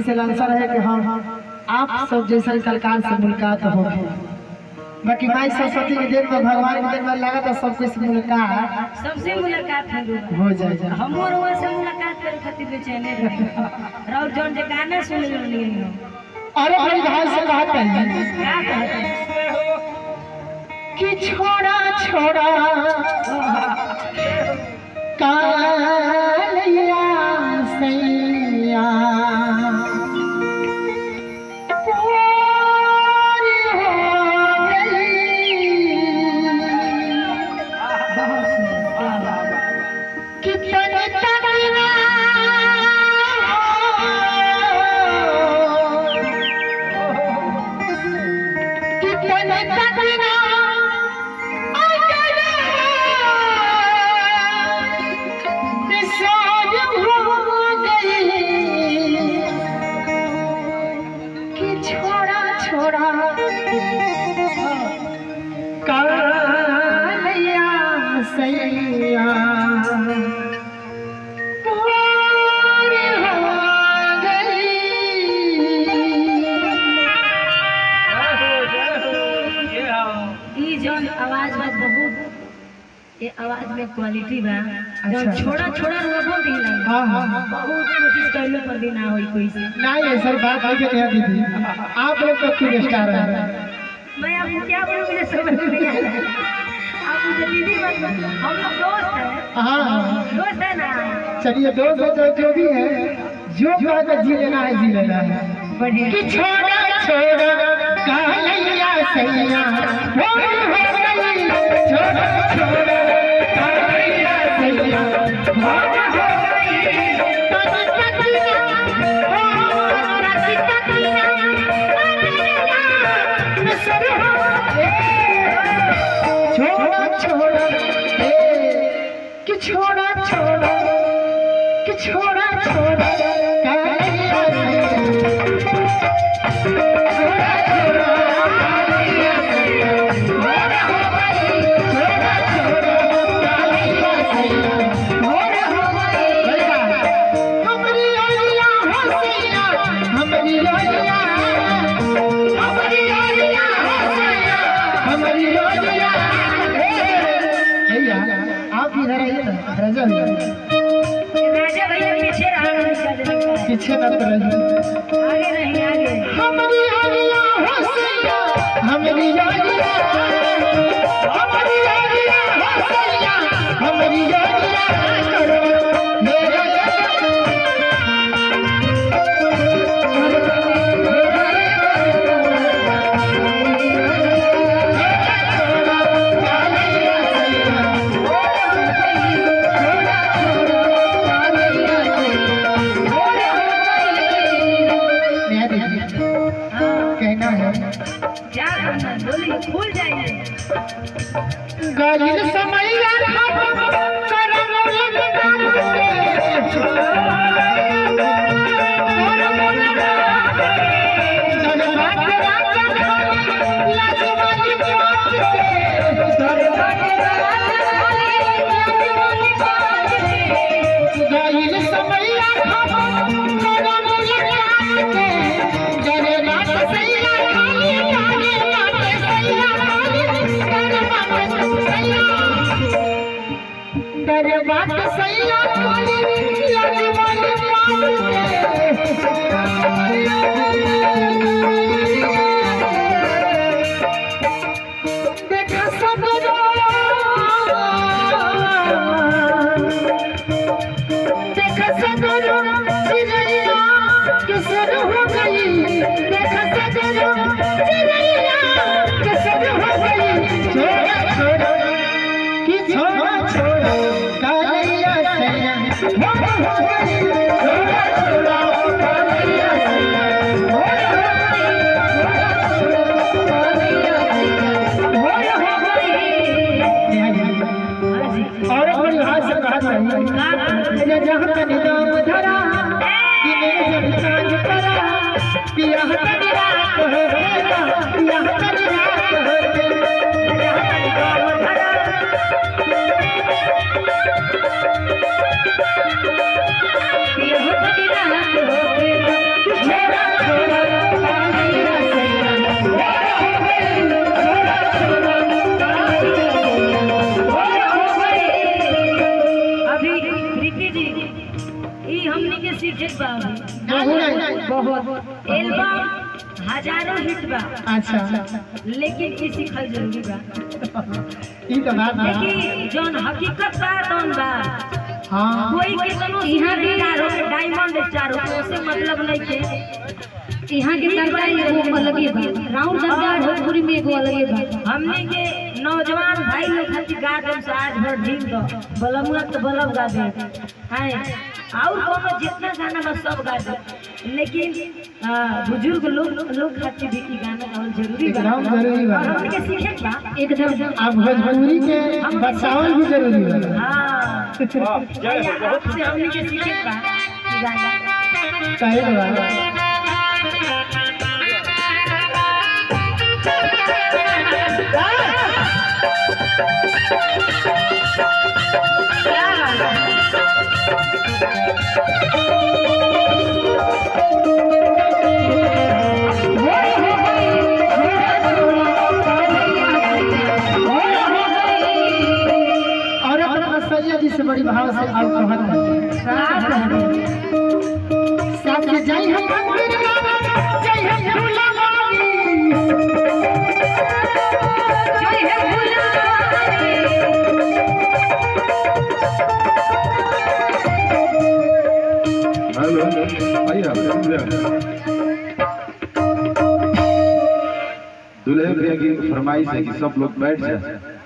दिल से लालसा है कि हम आप सब जैसे कलाकार से मुलाकात हो। बाकी माई सरस्वती के दिन में भगवान के दिन में लगा था सब कुछ मुलाकात सबसे मुलाकात हो जाए। हमर वो से मुलाकात करे खातिर बेचैन रहे राउर जौन जे गाना सुन लेनी हो। अरे भाई भाई से कहत है क्या कहते कि छोड़ा छोड़ा कालिया सैया आवाज में क्वालिटी बा। जब छोड़ा छोड़ा रोबो दी लगे। हां हां बहुत कोशिश करले पर भी ना होई कोई से। नहीं ऐसा बात है कि नहीं दीदी आप लोग तो क्यों स्टार है। मैं आपको क्या बोलूं मुझे समझ नहीं आ रहा। आप मुझे दीदी मत हम लोग दोस्त हैं। हां दोस्त है ना। चलिए दोस्त जो भी है जो कहकर जी लेना है जी लेना है। बढ़िया कि छोड़ा छोड़ा कालिया सैया हो गई छोड़ा छोड़ा कालिया सैया हो छोड़ा छोड़ा कि छोड़ा छोड़ा कि छोड़ा छोड़ा कालिया राजा भैया पीछे रहा पीछे न आगे नहीं आगे हमारी आलिया होसिया हमारी आलिया हमारी आलिया होसिया हमारी आलिया करो मेरा भूल जाइए गालिन समैया करम बात सैया देखा सब देखा सगरो चिड़ैया किसर हो गई देखा सगरो चिड़ैया किसर हो गई छोड़ा छोड़ा कि छोड़ा छोड़ा कालिया सैया हो गई छोड़ा छोड़ा कालिया सैया हो और बड़ी हाथ से कहा चाहिए जहाँ तक दाम धरा कि मेरे जब काज करा पिया तनी रात हो पिया तनी रात हो जहाँ तक दाम धरा पिया तनी रात हो एल्बम हजारों हिट बा, अच्छा लेकिन ई सीखल जरूरी बा। ई तो बात है। लेकिन जौन हकीकत बा तौन बा। हाँ कोई कितनो यहाँ भी डायमंड स्टार हो उससे मतलब नहीं के। यहाँ के सरकारी एगो अलगे बा, राउंड दरबार भोजपुरी में एगो अलगे बा। हमने के नौजवान भाई लोग खातिर गा दे से आज भर ढील दो बलमुआ तो बलब गा दे हैं और कोनो जितना गाना बस सब गा दे, लेकिन बुजुर्ग लोग खातिर भी ई गाना गावल जरूरी बा। एकदम जरूरी बा। और हमने के सीखे बा एकदम अब भोजपुरी के बचावल भी जरूरी है। हां बहुत से हमने के सीखे बा ई गाना। सही बात। और अपना सैया जी से बड़ी भाव से आओ कहत साथ जय हम मंदिर जय हम फुलवारी जय हम फुलवारी। हेलो भैया दूल्हे भैया की फरमाइश है कि सब लोग बैठ जाए।